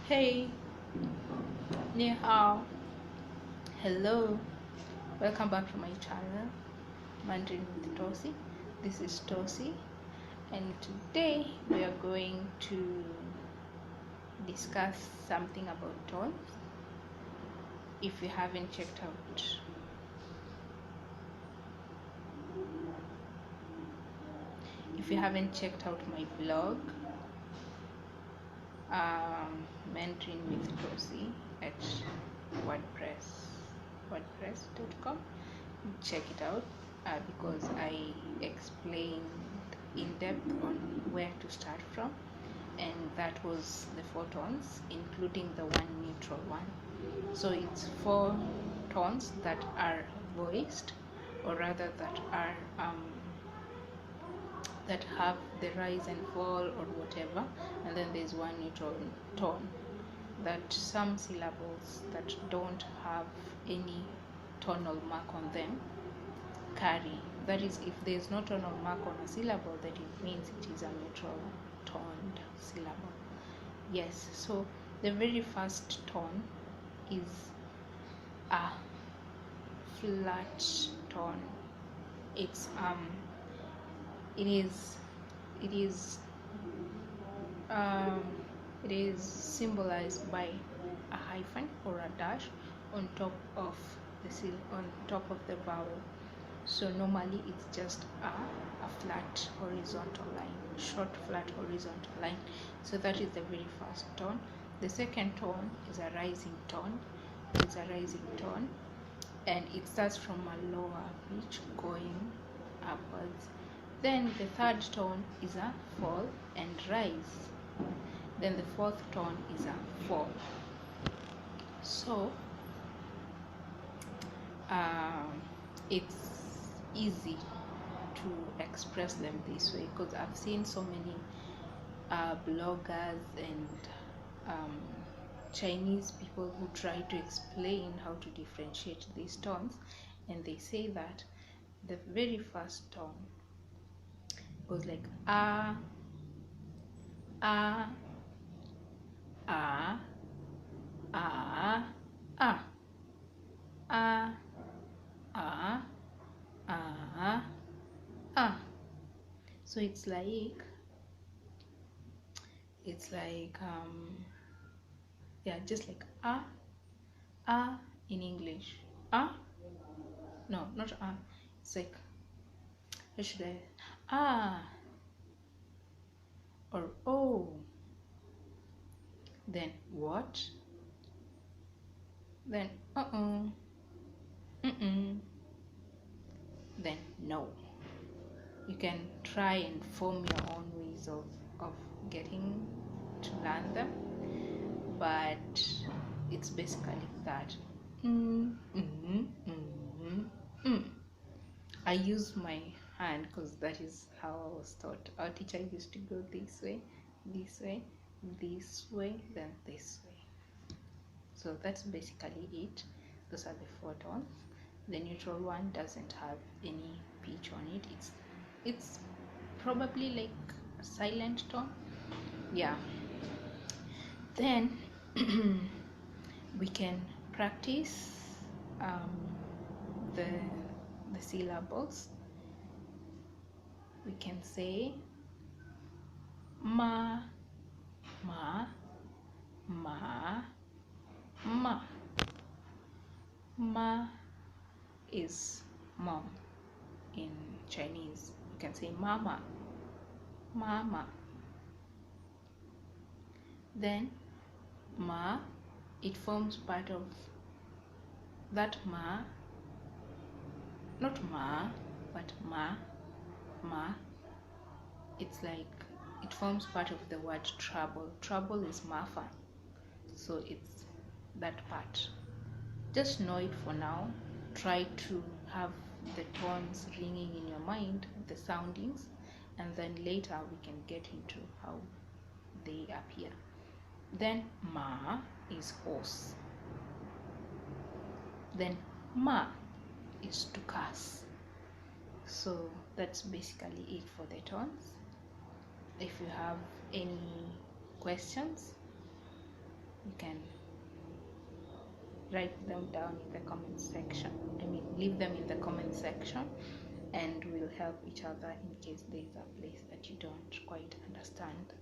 Hey, ni hao, hello, welcome back to my channel, Mandarin with Tossie. This is Tossie, and today we are going to discuss something about tones. If you haven't checked out my blog, Mandarin with Tossie at wordpress.com, check it out because I explained in depth on where to start from, and that was the 4 tones, including the one neutral one. So it's 4 tones that are voiced, or rather that are that have the rise and fall or whatever, and then there's one neutral tone that some syllables that don't have any tonal mark on them carry. That is, if there's no tonal mark on a syllable, that it means it is a neutral toned syllable. Yes, so the very first tone is a flat tone. It is symbolized by a hyphen or a dash on top of the vowel. So normally it's just a flat horizontal line, short flat horizontal line. So that is the very first tone. The second tone is a rising tone. And it starts from a lower pitch going upwards. Then the third tone is a fall and rise. Then the fourth tone is a fall. So it's easy to express them this way because I've seen so many bloggers and Chinese people who try to explain how to differentiate these tones, and they say that the very first tone goes like ah, ah, ah, ah, ah, ah, ah, ah, ah. So it's like yeah, just like ah in English. No, not it's like, how should I, or oh, then what, then then no. You can try and form your own ways of getting to learn them, but it's basically that. I use my hand because that is how I was taught. Our teacher used to go this way, then this way. So that's basically it. Those are the 4 tones. The neutral one doesn't have any pitch on it. It's probably like a silent tone. Yeah. Then we can practice the syllables. We can say ma, ma, ma, ma. Ma is mom in Chinese. You can say mama, mama. Then ma, it forms part of that ma, not ma, but ma. It's like it forms part of the word trouble. Trouble is mafa, so it's that part. Just know it for now. Try to have the tones ringing in your mind, the soundings, and then later we can get into how they appear. Then ma is horse. Then ma is to curse. So that's basically it for the tones. If you have any questions, you can write them down in the comment section. Leave them in the comment section, and we'll help each other in case there's a place that you don't quite understand.